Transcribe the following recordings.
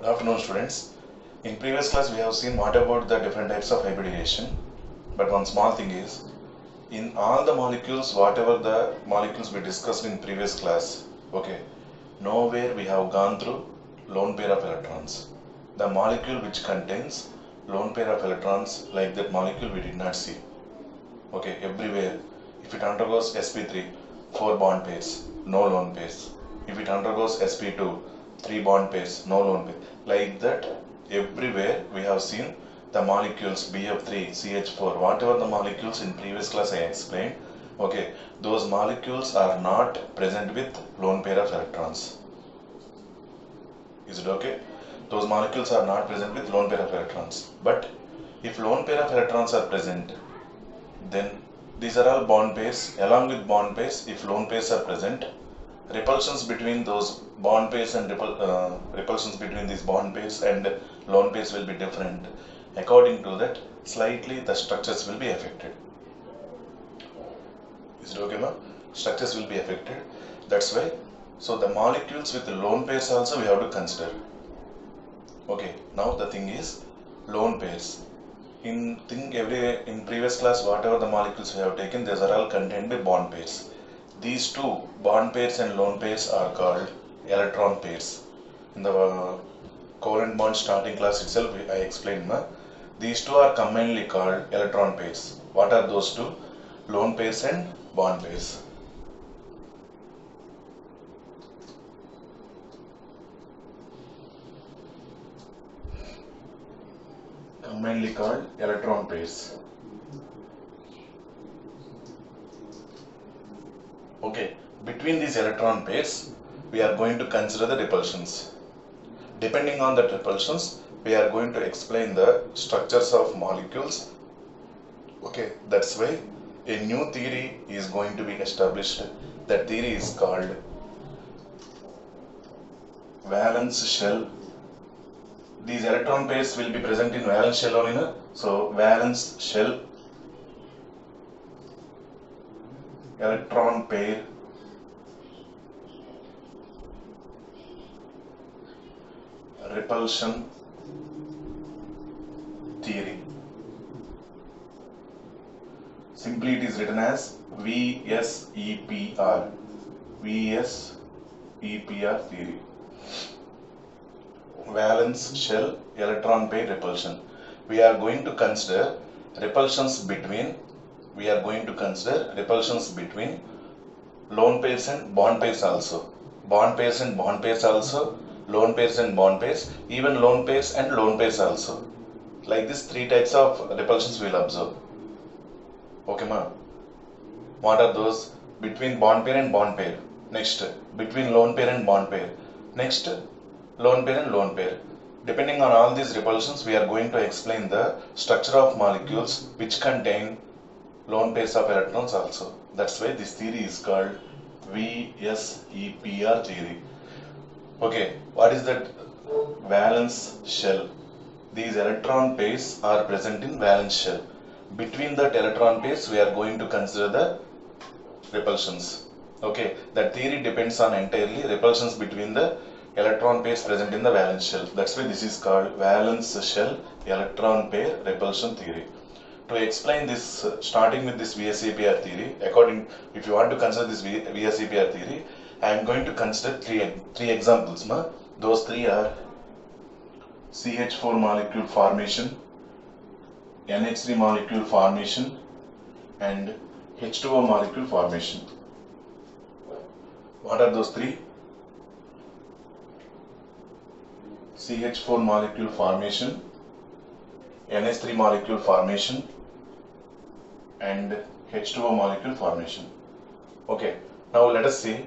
Afternoon, students. In previous class we have seen what about the different types of hybridization, but one small thing is, in all the molecules, whatever the molecules we discussed in previous class, okay, nowhere we have gone through lone pair of electrons. The molecule which contains lone pair of electrons, like that molecule, we did not see. Okay, everywhere, if it undergoes sp3, 4 bond pairs, no lone pairs. If it undergoes sp2, 3 bond pairs, no lone pair. Like that, everywhere we have seen the molecules BF3, CH4, whatever the molecules in previous class I explained, okay, those molecules are not present with lone pair of electrons. Is it okay? Those molecules are not present with lone pair of electrons. But if lone pair of electrons are present, then these are all bond pairs. Along with bond pairs, if lone pairs are present, repulsions between those bond pairs and repulsions between these bond pairs and lone pairs will be different. According to that, slightly the structures will be affected. Is it okay, ma? Structures will be affected. That's why. So the molecules with the lone pairs also we have to consider. Okay. Now the thing is lone pairs. In previous class, whatever the molecules we have taken, these are all contained by bond pairs. These two bond pairs and lone pairs are called electron pairs. In the covalent bond starting class itself, I explained. These two are commonly called electron pairs. What are those two? Lone pairs and bond pairs. Commonly called electron pairs. Okay, between these electron pairs, we are going to consider the repulsions. Depending on the repulsions, we are going to explain the structures of molecules. Okay, that's why a new theory is going to be established. That theory is called valence shell. These electron pairs will be present in valence shell only. So valence shell, electron pair, repulsion theory. Simply it is written as VSEPR. VSEPR theory. Valence shell, electron pair, repulsion. We are going to consider repulsions between lone pairs and bond pairs also. Bond pairs and bond pairs also. Lone pairs and bond pairs. Even lone pairs and lone pairs also. Like this, 3 types of repulsions we will observe. Okay, ma? What are those? Between bond pair and bond pair. Next, between lone pair and bond pair. Next, lone pair and lone pair. Depending on all these repulsions, we are going to explain the structure of molecules which contain lone pairs of electrons also. That's why this theory is called VSEPR theory. Okay, what is that? Valence shell. These electron pairs are present in valence shell. Between that electron pairs, we are going to consider the repulsions. Okay, that theory depends on entirely repulsions between the electron pairs present in the valence shell. That's why this is called valence shell electron pair repulsion theory. To explain this, starting with this VSEPR theory, if you want to consider this VSEPR theory, I am going to consider three examples. Those 3 are CH4 molecule formation, NH3 molecule formation, and H2O molecule formation. What are those 3? CH4 molecule formation, NH3 molecule formation, and H2O molecule formation. Okay, now let us see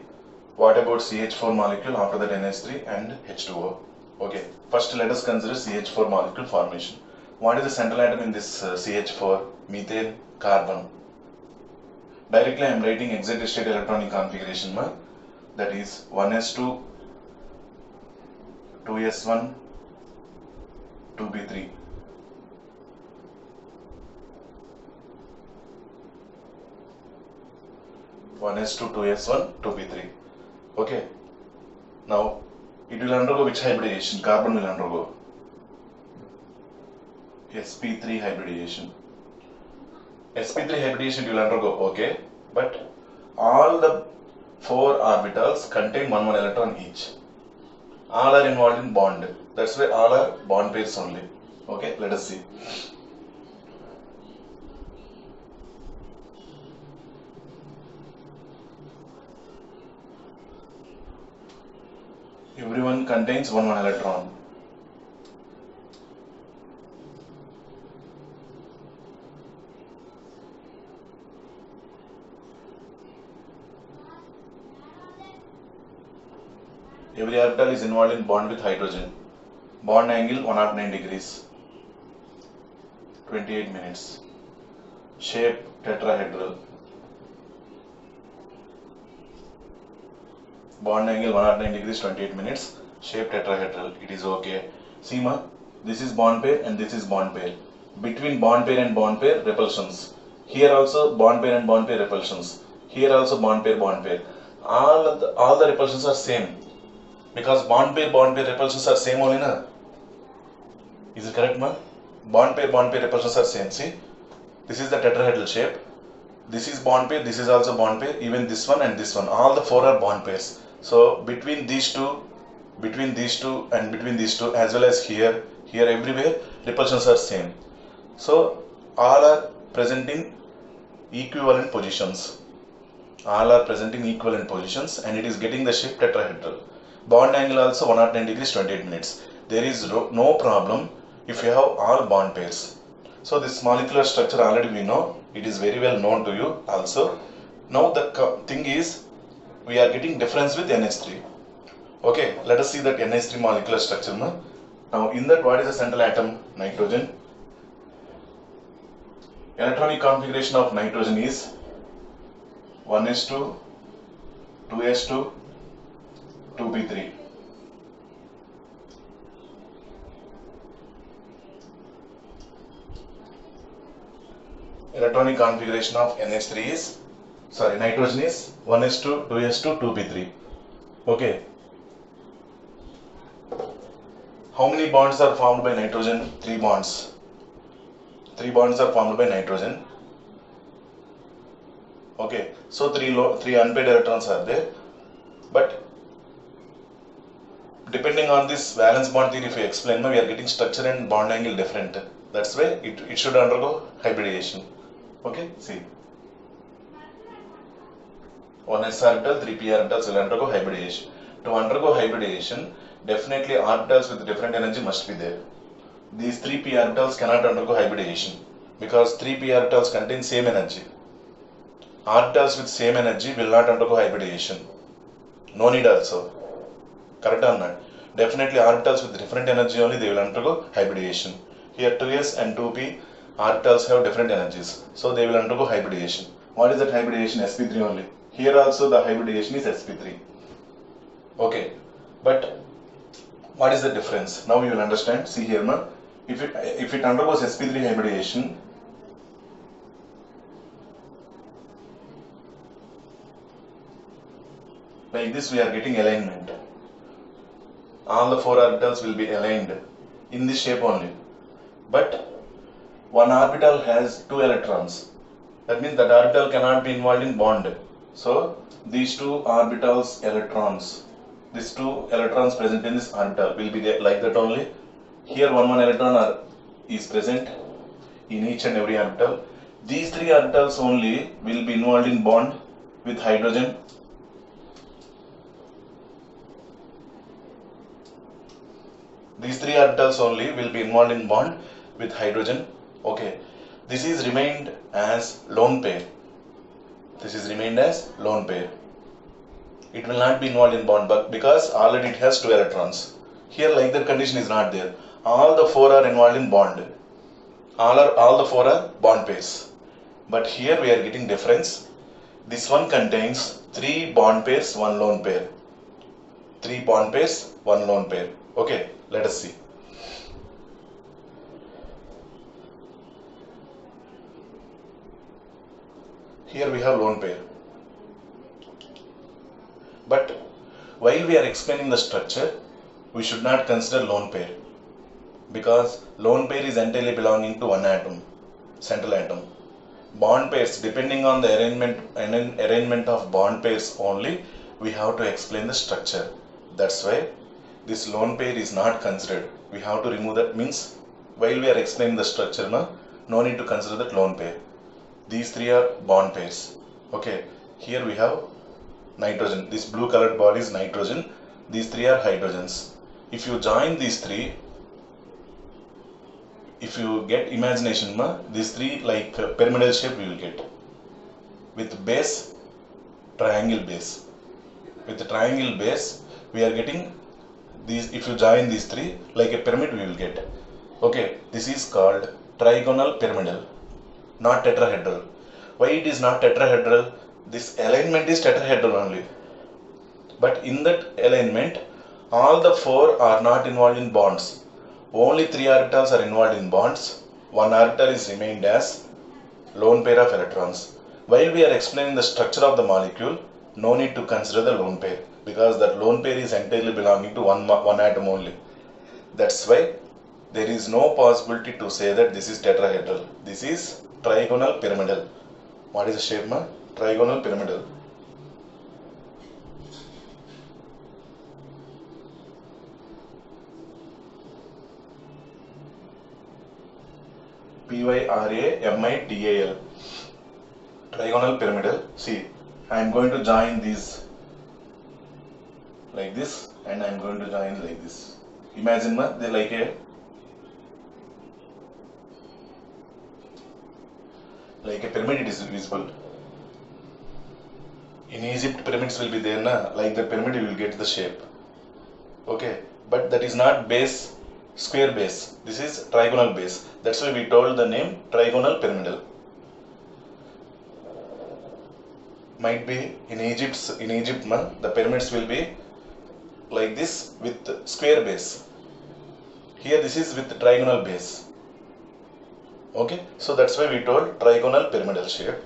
what about CH4 molecule, after that NH3 and H2O. Okay, first let us consider CH4 molecule formation. What is the central atom in this CH4? Methane, carbon. Directly I am writing excited state electronic configuration. That is 1s2, 2s1, 2b3. One S2, 2s1, 2b3. Okay. Now It will undergo which hybridization? Carbon will undergo sp3 hybridization. sp3 hybridization it will undergo, okay, but all the 4 orbitals contain one electron each. All are involved in bond. That's why all are bond pairs only. Okay, let us see. Everyone contains one electron. Every orbital is involved in bond with hydrogen. Bond angle 109 degrees. 28 minutes. Shape tetrahedral. Bond angle 109 degrees, 28 minutes. Shape tetrahedral. It is okay. See ma, this is bond pair and this is bond pair. Between bond pair and bond pair, repulsions. Here also bond pair and bond pair repulsions. Here also bond pair, bond pair. All the repulsions are same. Because bond pair repulsions are same only na? Is it correct ma? Bond pair repulsions are same. See, this is the tetrahedral shape. This is bond pair, this is also bond pair, even this one and this one. All the 4 are bond pairs. So between these two and between these two, as well as here, everywhere, repulsions are same. So all are present in equivalent positions. All are present in equivalent positions and it is getting the shape tetrahedral. Bond angle also 109 degrees, 28 minutes. There is no problem if you have all bond pairs. So this molecular structure already we know. It is very well known to you also. Now the thing is, we are getting difference with NH3. Okay, let us see that NH3 molecular structure. Now in that, what is the central atom? Nitrogen. Electronic configuration of nitrogen is 1s2, 2s2, 2p3. Electronic configuration of NH3 is, nitrogen is 1s2, 2s2, 2p3. Okay. How many bonds are formed by nitrogen? 3 bonds. 3 bonds are formed by nitrogen. Okay. So 3 unpaired electrons are there. But depending on this valence bond theory, if we explain, we are getting structure and bond angle different. That's why it should undergo hybridization. Okay, see. 1s orbital, 3p orbitals will undergo hybridization. To undergo hybridization, definitely orbitals with different energy must be there. These 3p orbitals cannot undergo hybridization because 3p orbitals contain same energy. Orbitals with same energy will not undergo hybridization. No need also. Correct or not? Definitely orbitals with different energy only they will undergo hybridization. Here 2s and 2p orbitals have different energies, so they will undergo hybridization. What is that hybridization? sp3 only. Here also the hybridization is sp3. Okay, but what is the difference? Now you will understand. See here, ma. If it undergoes sp3 hybridization, like this, we are getting alignment. All the 4 orbitals will be aligned in this shape only. But one orbital has 2 electrons. That means that orbital cannot be involved in bond. So these 2 orbitals electrons, these 2 electrons present in this orbital will be there like that only. Here one electron is present in each and every orbital. These 3 orbitals only will be involved in bond with hydrogen. These 3 orbitals only will be involved in bond with hydrogen. Okay, this is remained as lone pair. This is remained as lone pair. It will not be involved in bond, but because already it has 2 electrons. Here like that condition is not there. All the 4 are involved in bond. All the 4 are bond pairs. But here we are getting difference. This one contains 3 bond pairs, 1 lone pair. 3 bond pairs, 1 lone pair. Okay, let us see. Here we have lone pair. But while we are explaining the structure, we should not consider lone pair, because lone pair is entirely belonging to one atom, central atom. Bond pairs, depending on the arrangement of bond pairs only, we have to explain the structure. That's why this lone pair is not considered. We have to remove that, means while we are explaining the structure, no need to consider that lone pair. These three are bond pairs. Okay, here we have nitrogen. This blue colored ball is nitrogen. These three are hydrogens. If you join these three, if you get imagination, these three like pyramidal shape we will get. With base, triangle base. With the triangle base, we are getting these. If you join these three, like a pyramid we will get. Okay, this is called trigonal pyramidal, not tetrahedral. Why it is not tetrahedral? This alignment is tetrahedral only. But in that alignment, all the four are not involved in bonds. Only three orbitals are involved in bonds. One orbital is remained as lone pair of electrons. While we are explaining the structure of the molecule, no need to consider the lone pair, because that lone pair is entirely belonging to one atom only. That's why there is no possibility to say that this is tetrahedral. This is trigonal pyramidal. What is the shape, Trigonal pyramidal. pyramidal. Trigonal pyramidal. See, I am going to join these like this, and I am going to join like this. Imagine they like a pyramid. It is visible. In Egypt, pyramids will be there, like the pyramid you will get the shape. Okay, but that is not base, square base. This is trigonal base. That's why we told the name trigonal pyramidal. Might be in Egypt, the pyramids will be like this with square base. Here this is with trigonal base. Okay, so that's why we told trigonal pyramidal shape.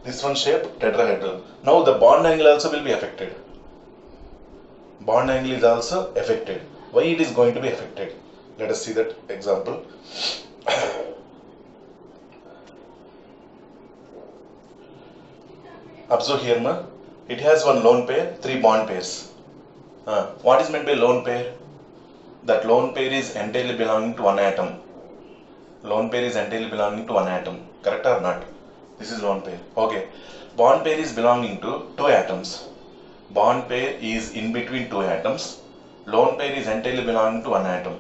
This one shape tetrahedral. Now the bond angle also will be affected. Bond angle is also affected. Why it is going to be affected? Let us see that example. Observe here, it has one lone pair, three bond pairs. What is meant by lone pair? That lone pair is entirely belonging to one atom. Lone pair is entirely belonging to one atom. Correct or not? This is lone pair. Okay. Bond pair is belonging to two atoms. Bond pair is in between two atoms. Lone pair is entirely belonging to one atom.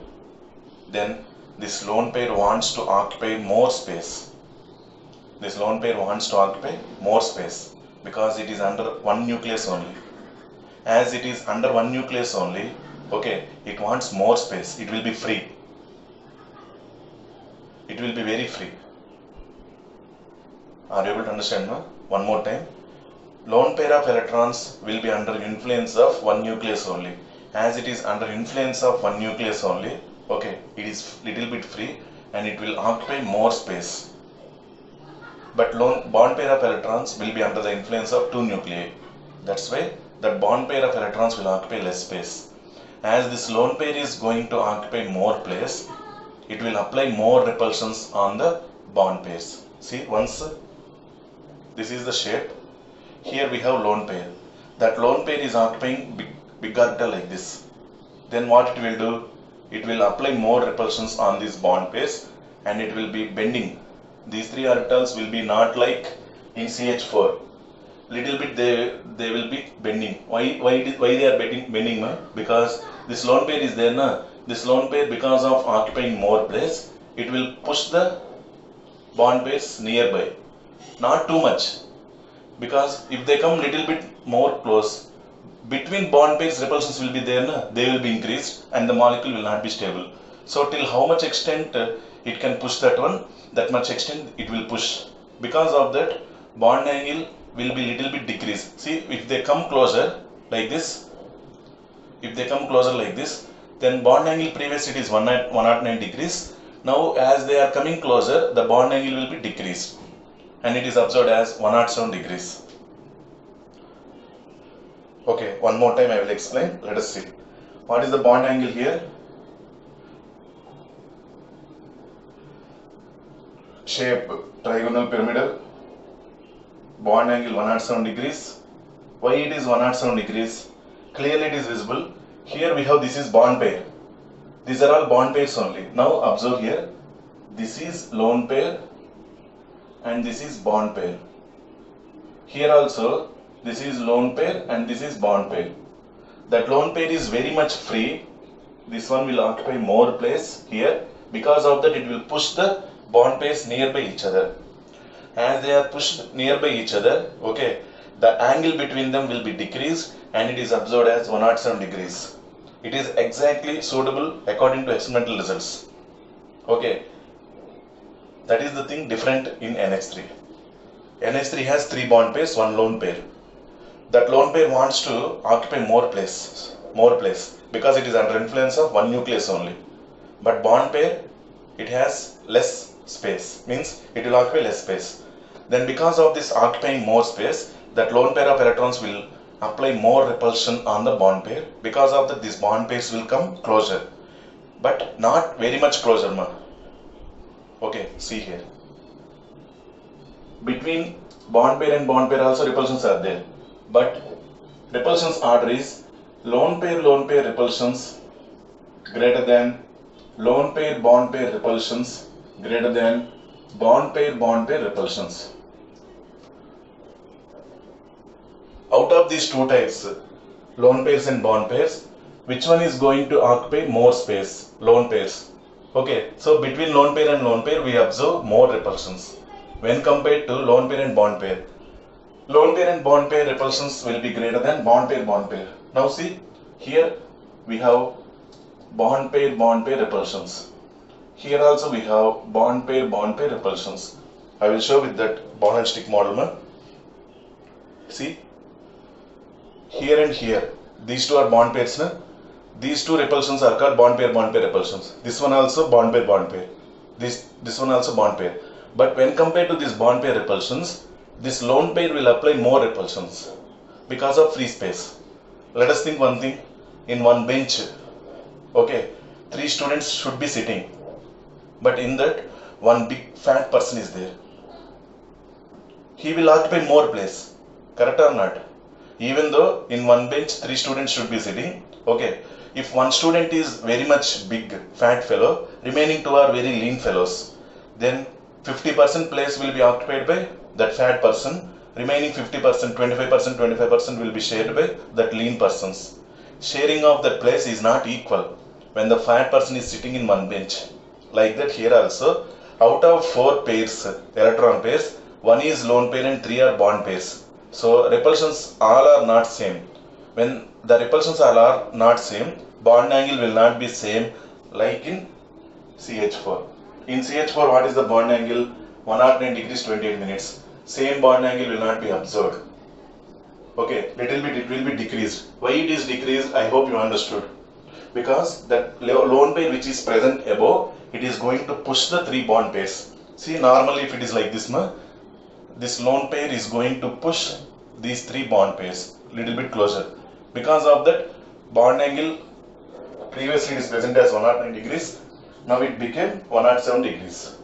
Then this lone pair wants to occupy more space. This lone pair wants to occupy more space because it is under one nucleus only. As it is under one nucleus only, okay, it wants more space. It will be free. It will be very free. Are you able to understand? One more time. Lone pair of electrons will be under influence of one nucleus only. As it is under influence of one nucleus only, okay, it is little bit free and it will occupy more space. But bond pair of electrons will be under the influence of two nuclei. That's why that bond pair of electrons will occupy less space. As this lone pair is going to occupy more place, it will apply more repulsions on the bond pairs. See, once this is the shape. Here we have lone pair. That lone pair is occupying big orbital like this. Then what it will do? It will apply more repulsions on these bond pairs and it will be bending. These three orbitals will be not like in CH4. Little bit they will be bending. Why they are bending? Because this lone pair is there. This lone pair, because of occupying more place, it will push the bond pairs nearby. Not too much, because if they come little bit more close, between bond pairs repulsions will be there, they will be increased and the molecule will not be stable. So till how much extent it can push that one, that much extent it will push. Because of that, bond angle will be little bit decreased. See, if they come closer like this, then bond angle previous it is 109 degrees. Now as they are coming closer, the bond angle will be decreased and it is observed as 107 degrees. Okay, one more time I will explain. Let us see. What is the bond angle here? Shape trigonal pyramidal. Bond angle 107 degrees. Why it is 107 degrees? Clearly it is visible. Here we have, this is bond pair. These are all bond pairs only. Now observe here. This is lone pair and this is bond pair. Here also this is lone pair and this is bond pair. That lone pair is very much free. This one will occupy more place here. Because of that, it will push the bond pairs nearby each other. As they are pushed nearby each other, okay, the angle between them will be decreased and it is observed as 107 degrees. It is exactly suitable according to experimental results. Okay, that is the thing different in NH3. NH3 has 3 bond pairs, 1 lone pair. That lone pair wants to occupy more place because it is under influence of 1 nucleus only. But bond pair, it has less space, means it will occupy less space. Then because of this occupying more space, that lone pair of electrons will apply more repulsion on the bond pair. Because of that, these bond pairs will come closer, but not very much closer, ma. Okay, see here. Between bond pair and bond pair also repulsions are there, but repulsions order is lone pair repulsions greater than lone pair bond pair repulsions greater than bond pair repulsions. Out of these two types, lone pairs and bond pairs, which one is going to occupy more space? Lone pairs. Okay, so between lone pair and lone pair we observe more repulsions when compared to lone pair and bond pair. Lone pair and bond pair repulsions will be greater than bond pair. Now see, here we have bond pair repulsions. Here also we have bond pair repulsions. I will show with that ball and stick model, man. See, here and here, these two are bond pairs, na? These two repulsions are called bond pair repulsions. This one also bond pair. This one also bond pair. But when compared to these bond pair repulsions, this lone pair will apply more repulsions because of free space. Let us think one thing. In one bench, okay, 3 students should be sitting, but in that one big fat person is there. He will occupy more place, correct or not? Even though in one bench 3 students should be sitting, okay, if one student is very much big fat fellow, remaining 2 are very lean fellows, then 50% place will be occupied by that fat person, remaining 50%, 25% will be shared by that lean persons. Sharing of that place is not equal when the fat person is sitting in one bench. Like that here also, out of 4 pairs, electron pairs, 1 is lone pair and 3 are bond pairs. So repulsions all are not same. When the repulsions all are not same, bond angle will not be same like in CH4. In CH4, what is the bond angle? 109 degrees 28 minutes. Same bond angle will not be observed. Okay, little bit it will be decreased. Why it is decreased? I hope you understood. Because that lone pair which is present above, it is going to push the 3 bond pairs. See, normally if it is like this, this lone pair is going to push these 3 bond pairs little bit closer. Because of that, bond angle previously it is present as 109 degrees. Now it became 107 degrees.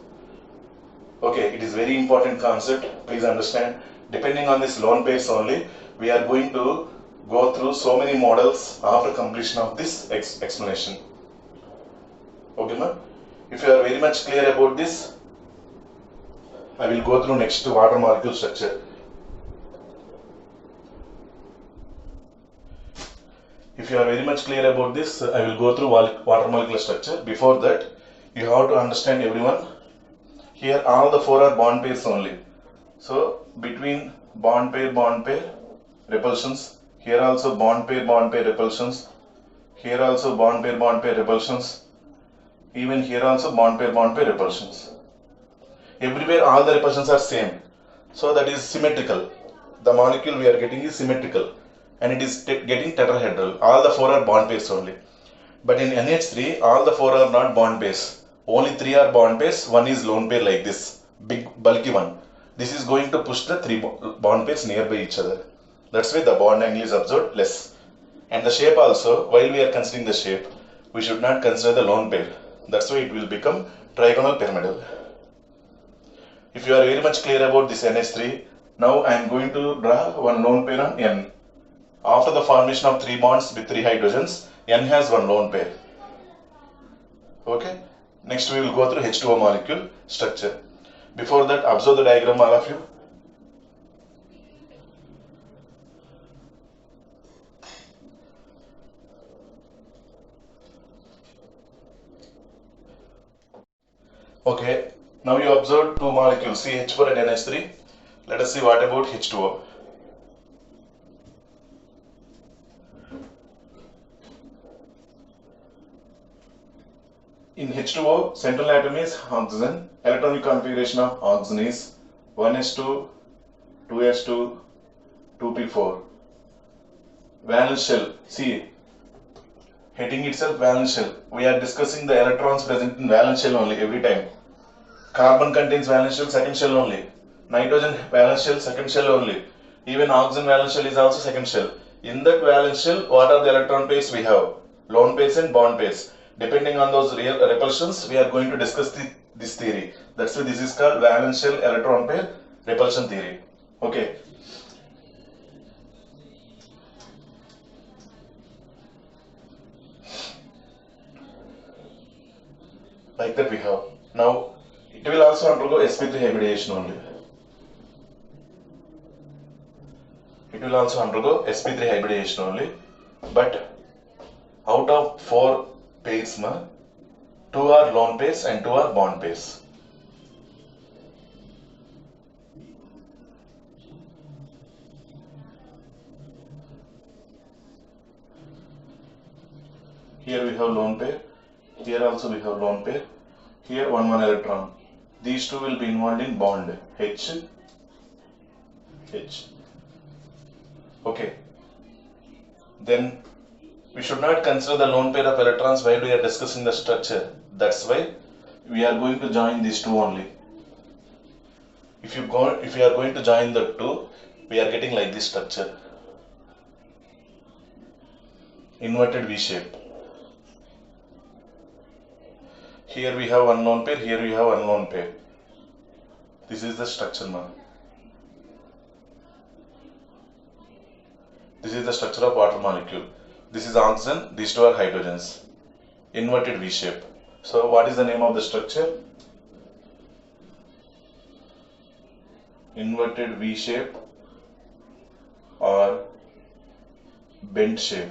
Okay, it is very important concept. Please understand. Depending on this lone pairs only, we are going to go through so many models after completion of this explanation. Okay, ma'am. If you are very much clear about this, I will go through next to water molecule structure. If you are very much clear about this, I will go through water molecular structure. Before that, you have to understand everyone. Here all the 4 are bond pairs only. So between bond pair repulsions. Here also bond pair repulsions. Here also bond pair repulsions. Even here also bond pair repulsions. Everywhere all the repulsions are same. So that is symmetrical. The molecule we are getting is symmetrical. And it is getting tetrahedral. All the 4 are bond pairs only. But in NH3, all the 4 are not bond pairs. Only 3 are bond pairs. 1 is lone pair like this. Big bulky one. This is going to push the 3 bond pairs nearby each other. That's why the bond angle is observed less. And the shape also, while we are considering the shape, we should not consider the lone pair. That's why it will become trigonal pyramidal. If you are very much clear about this NH3, now I am going to draw one lone pair on N. After the formation of 3 bonds with 3 hydrogens, N has one lone pair. Okay. Next we will go through H2O molecule structure. Before that, observe the diagram, all of you. Okay, now you observe two molecules CH4 and NH3. Let us see what about H2O. In H2O, central atom is oxygen. Electronic configuration of oxygen is 1s2, 2s2, 2p4. Valence shell. See, heading itself valence shell. We are discussing the electrons present in valence shell only every time. Carbon contains valence shell, second shell only. Nitrogen valence shell, second shell only. Even oxygen valence shell is also second shell. In that valence shell, what are the electron pairs we have? Lone pairs and bond pairs. Depending on those real repulsions, we are going to discuss this theory. That's why this is called valence shell electron pair repulsion theory. Okay. Like that we have. Now, it will also undergo sp3 hybridization only. It will also undergo sp3 hybridization only. But out of 4 pairs, 2 are lone pairs and 2 are bond pairs. Here we have lone pair. Here also we have lone pair. Here 1 electron. These two will be involved in bond H. Okay. Then we should not consider the lone pair of electrons while we are discussing the structure. That's why we are going to join these two only. If you are going to join the two, we are getting like this structure. Inverted V shape. Here we have one lone pair, here we have one lone pair. This is the structure now. This is the structure of water molecule. This is oxygen, these two are hydrogens. Inverted V shape. So what is the name of the structure? Inverted V shape or bent shape.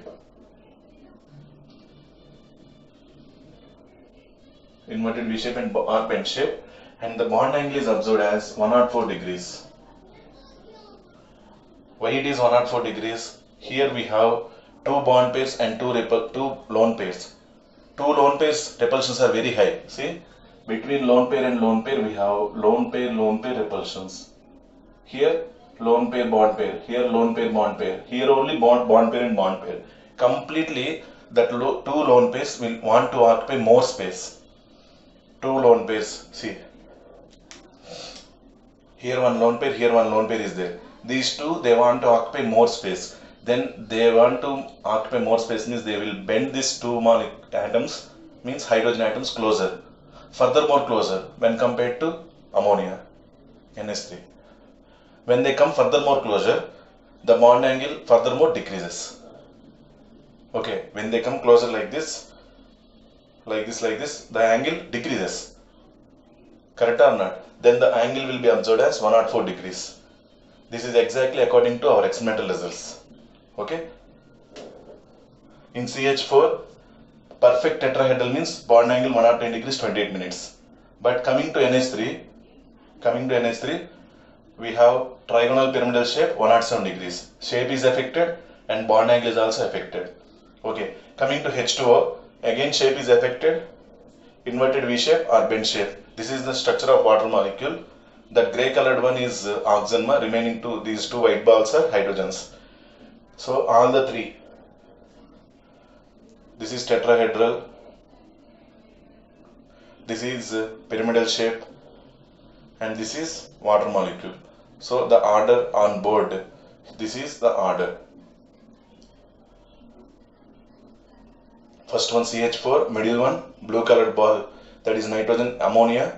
Inverted V shape and or bent shape, and the bond angle is observed as 104 degrees. Why it is 104 degrees? Here we have 2 bond pairs and 2 lone pairs. 2 lone pairs repulsions are very high. See, between lone pair and lone pair we have lone pair repulsions. Here lone pair bond pair, here lone pair bond pair, here only bond pair and bond pair. Completely that 2 lone pairs will want to occupy more space. 2 lone pairs, see, here one lone pair, here one lone pair is there. These two, they want to occupy more space. Then they want to occupy more space means they will bend these 2 atoms, means hydrogen atoms closer, furthermore closer when compared to ammonia, NH3. When they come furthermore closer, the bond angle furthermore decreases. Okay, when they come closer like this, the angle decreases. Correct or not? Then the angle will be observed as 104 degrees. This is exactly according to our experimental results. Okay? In CH4, perfect tetrahedral means bond angle 110 degrees 28 minutes. But coming to NH3, we have trigonal pyramidal shape 107 degrees. Shape is affected and bond angle is also affected. Okay, coming to H2O, again shape is affected, inverted V shape or bent shape. This is the structure of water molecule. That grey colored one is oxygen, remaining these two white balls are hydrogens. So all the 3. This is tetrahedral, this is pyramidal shape, and this is water molecule. So the order on board, this is the order. First one CH4, middle one blue colored ball, that is nitrogen, ammonia,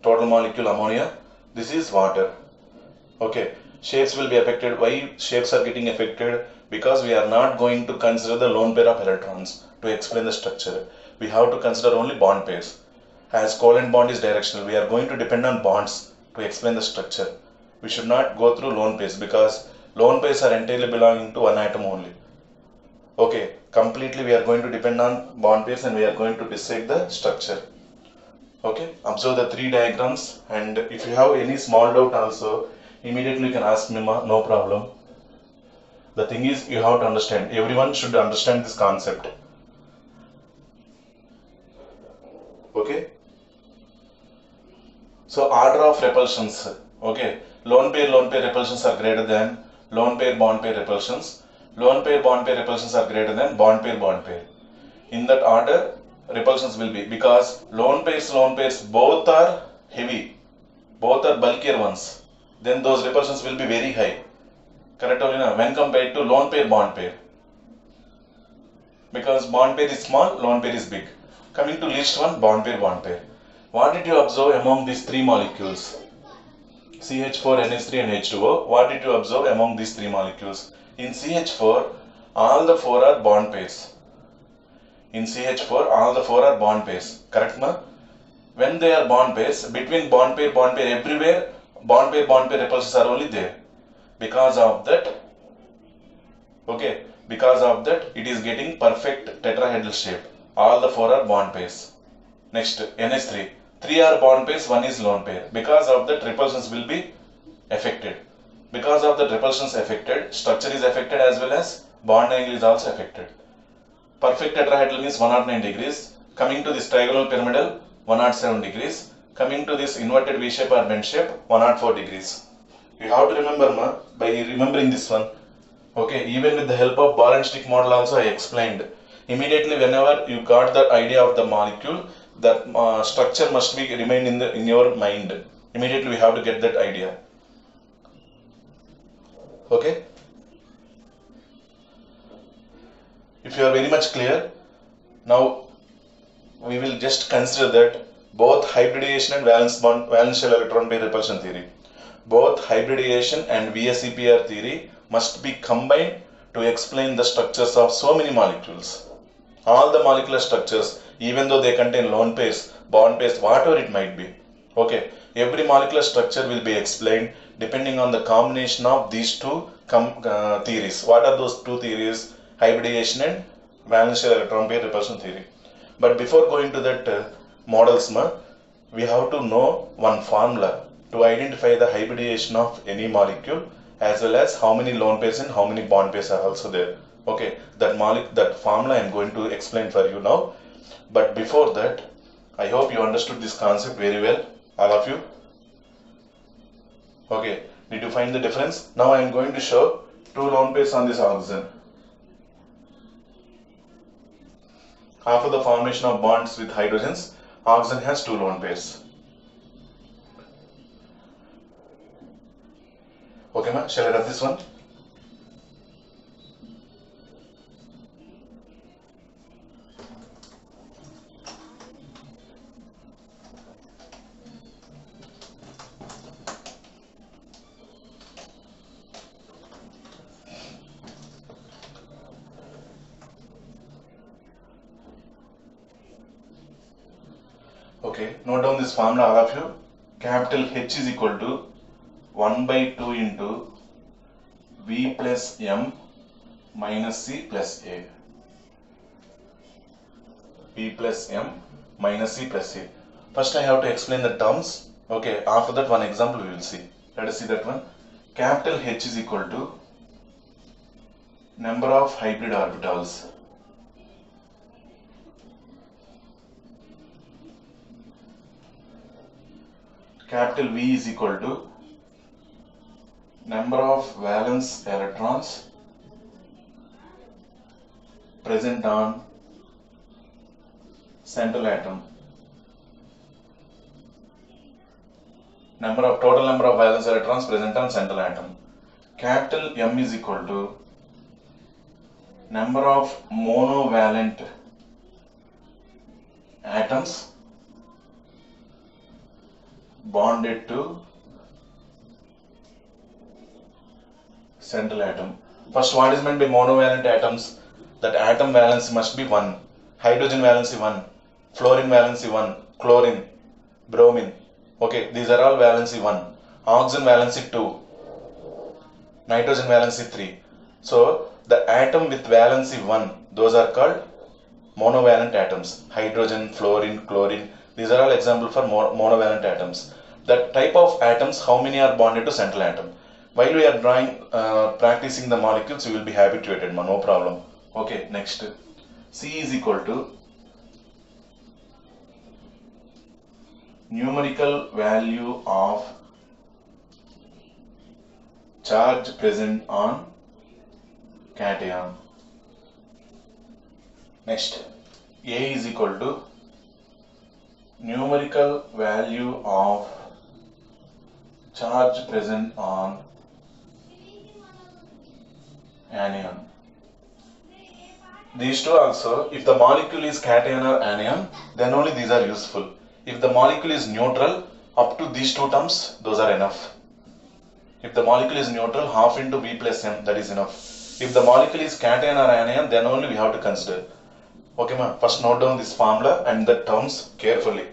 total molecule ammonia. This is water. Okay, shapes will be affected. Why shapes are getting affected? Because we are not going to consider the lone pair of electrons to explain the structure. We have to consider only bond pairs. As covalent bond is directional, we are going to depend on bonds to explain the structure. We should not go through lone pairs because lone pairs are entirely belonging to one atom only. Okay, completely we are going to depend on bond pairs and we are going to dissect the structure. Okay, observe the three diagrams, and if you have any small doubt also, immediately you can ask me, no problem. The thing is, you have to understand, everyone should understand this concept. Okay, so order of repulsions. Okay, lone pair repulsions are greater than lone pair bond pair repulsions. Lone pair bond pair repulsions are greater than bond pair. In that order, repulsions will be, because lone pairs both are heavy, both are bulkier ones, then those repulsions will be very high. Correct or not? When compared to lone pair bond pair, because bond pair is small, lone pair is big. Coming to least one, bond pair. What did you observe among these three molecules? CH4, NH3 and H2O. What did you observe among these three molecules? In CH4, all the four are bond pairs. In CH4, all the four are bond pairs. Correct, ma? When they are bond pairs, between bond pair, everywhere, bond pair repulsions are only there. Because of that, okay, it is getting perfect tetrahedral shape. All the four are bond pairs. Next, NH3. Three are bond pairs, one is lone pair. Because of that, repulsions will be affected. Because of that, repulsions affected, structure is affected as well as bond angle is also affected. Perfect tetrahedral means 109 degrees. Coming to this trigonal pyramidal, 107 degrees. Coming to this inverted V shape or bend shape, 104 degrees. You have to remember, ma, by remembering this one. Okay, even with the help of ball and stick model also I explained. Immediately whenever you got the idea of the molecule, that structure must be remain in your mind. Immediately we have to get that idea. Okay. If you are very much clear, now we will just consider that both hybridization and valence shell electron pair repulsion theory, both hybridization and VSEPR theory must be combined to explain the structures of so many molecules. All the molecular structures, even though they contain lone pairs, bond pairs, whatever it might be. Okay, every molecular structure will be explained depending on the combination of these two theories. What are those two theories? Hybridization and valence shell electron pair repulsion theory. But before going to that models, we have to know one formula to identify the hybridization of any molecule, as well as how many lone pairs and how many bond pairs are also there. Okay, that formula I am going to explain for you now. But before that, I hope you understood this concept very well, all of you. Okay, did you find the difference? Now I am going to show two lone pairs on this oxygen. After the formation of bonds with hydrogens, oxygen has two lone pairs. Okay, ma, shall I rub this one? Okay, note down this formula, all of you. Capital H is equal to 1 by 2 into V plus M minus C plus A. V plus M minus C plus A. First I have to explain the terms. Okay, after that one example we will see. Let us see that one. Capital H is equal to number of hybrid orbitals. Capital V is equal to number of valence electrons present on central atom. Total number of valence electrons present on central atom. Capital M is equal to number of monovalent atoms bonded to central atom. First, what is meant by monovalent atoms? That atom valency must be 1, hydrogen valency 1, fluorine valency 1, chlorine, bromine. Okay, these are all valency 1, oxygen valency 2, nitrogen valency 3. So, the atom with valency 1, those are called monovalent atoms. Hydrogen, fluorine, chlorine, these are all examples for monovalent atoms. That type of atoms, how many are bonded to central atom? While we are practicing the molecules, you will be habituated, no problem. Okay, next. C is equal to numerical value of charge present on cation. Next, A is equal to numerical value of charge present on anion. These two also, if the molecule is cation or anion, then only these are useful. If the molecule is neutral, up to these two terms, those are enough. If the molecule is neutral, half into V plus M, that is enough. If the molecule is cation or anion, then only we have to consider. Okay, ma. First note down this formula and the terms carefully,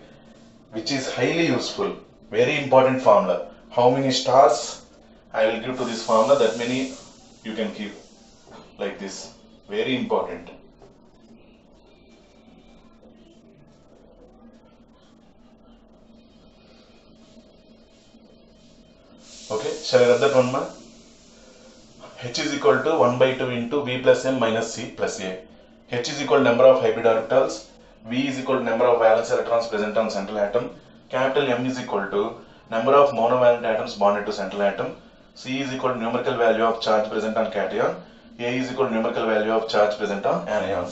which is highly useful. Very important formula. How many stars I will give to this formula, that many you can keep like this. Very important. Okay, shall I write that one, ma? H is equal to 1 by 2 into V plus M minus C plus A. H is equal to number of hybrid orbitals. V is equal to number of valence electrons present on central atom. Capital M is equal to number of monovalent atoms bonded to central atom. C is equal to numerical value of charge present on cation. A is equal to numerical value of charge present on anion.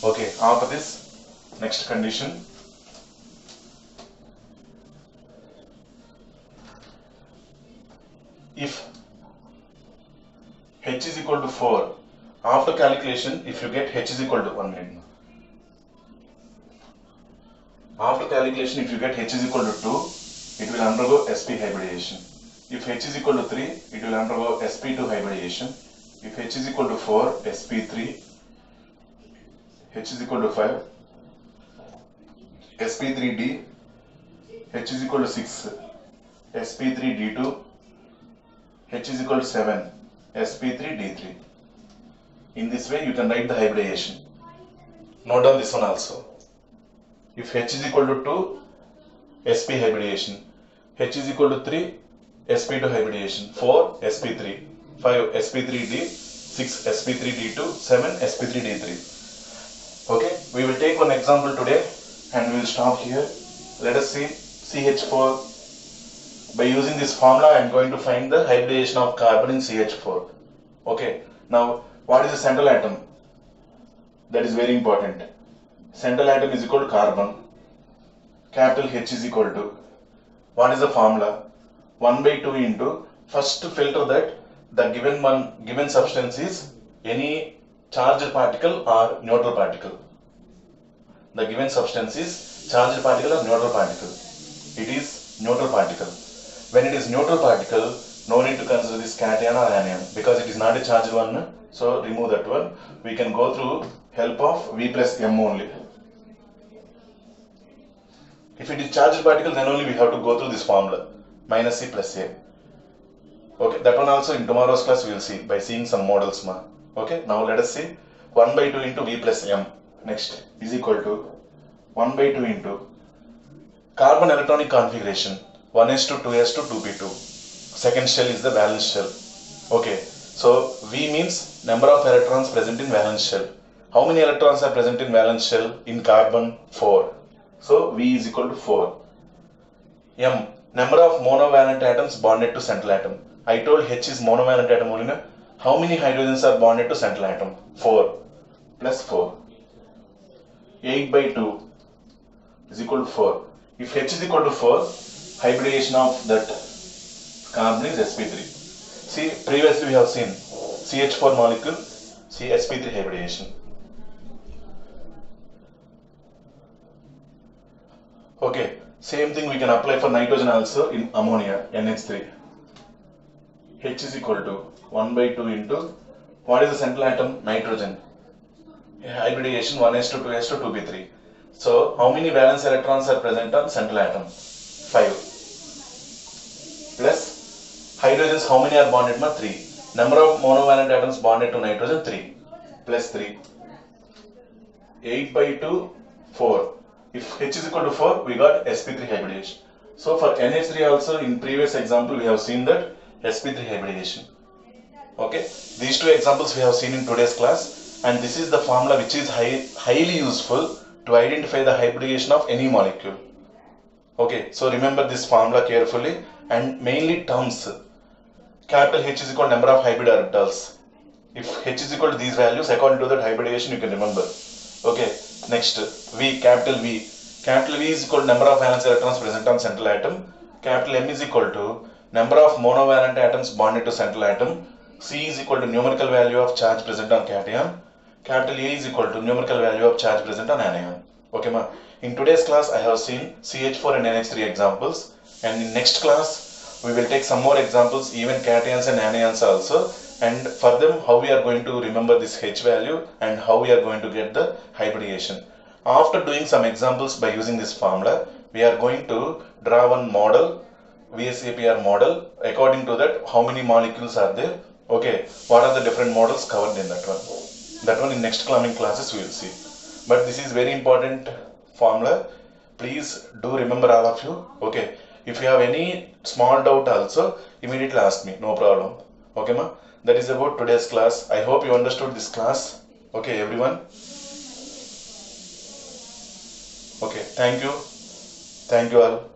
Okay, after this, next condition. If H is equal to 4, after calculation, if you get H is equal to 1 minute. After calculation, if you get H is equal to 2, it will undergo sp hybridization. If H is equal to 3, it will undergo sp2 hybridization. If H is equal to 4, sp3. H is equal to 5, sp3d. H is equal to 6, sp3d2. H is equal to 7, sp3d3. In this way, you can write the hybridization. Note down this one also. If H is equal to 2, sp hybridization. H is equal to 3, sp2 hybridization. 4, sp3. 5, sp3d. 6, sp3d2. 7, sp3d3. Okay, we will take one example today and we will stop here. Let us see CH4. By using this formula, I am going to find the hybridization of carbon in CH4. Okay, now what is the central atom? That is very important. Central atom is equal to carbon. Capital H is equal to, what is the formula? 1 by 2 into, first to filter that the given substance is any charged particle or neutral particle. The given substance is charged particle or neutral particle. It is neutral particle. When it is neutral particle, no need to consider this cation or anion because it is not a charged one. So remove that one. We can go through help of V plus M only. If it is charged particle, then only we have to go through this formula, minus C plus A. Okay, that one also in tomorrow's class we will see by seeing some models. Okay, now let us see 1 by 2 into V plus M. Next is equal to 1 by 2 into carbon electronic configuration 1s2, 2s2, 2p2. Second shell is the valence shell. Okay, so V means number of electrons present in valence shell. How many electrons are present in valence shell? In carbon, 4. So V is equal to 4. M, number of monovalent atoms bonded to central atom. I told H is monovalent atom only. How many hydrogens are bonded to central atom? 4 plus 4. 8 by 2 is equal to 4. If H is equal to 4, hybridization of that carbon is sp3. See, previously we have seen CH4 molecule, see sp3 hybridization. Okay, same thing we can apply for nitrogen also in ammonia, NH3. H is equal to 1 by 2 into, what is the central atom? Nitrogen. Hybridization 1s to 2s to 2p3. So, how many valence electrons are present on central atom? 5. Plus, hydrogens, how many are bonded? 3. Number of monovalent atoms bonded to nitrogen? 3. Plus 3. 8 by 2, 4. If H is equal to 4, we got sp3 hybridization. So for NH3 also, in previous example, we have seen that sp3 hybridization. Okay, these two examples we have seen in today's class, and this is the formula which is highly useful to identify the hybridization of any molecule. Okay, so remember this formula carefully, and mainly terms. Capital H is equal to number of hybrid orbitals. If H is equal to these values, according to that hybridization you can remember. Okay, next V, capital V. Capital V is equal to number of valence electrons present on central atom. Capital M is equal to number of monovalent atoms bonded to central atom. C is equal to numerical value of charge present on cation. Capital A is equal to numerical value of charge present on anion. Okay, ma. In today's class, I have seen CH4 and NH3 examples, and in next class, we will take some more examples, even cations and anions also, and for them, how we are going to remember this H value and how we are going to get the hybridization. After doing some examples by using this formula, we are going to draw one model, VSAPR model. According to that, how many molecules are there? Okay, what are the different models covered in that one? That one in next coming classes we will see. But this is very important formula. Please do remember all of you. Okay, if you have any small doubt also, immediately ask me, no problem. Okay, ma? That is about today's class. I hope you understood this class. Okay, everyone. Okay, thank you. Thank you all.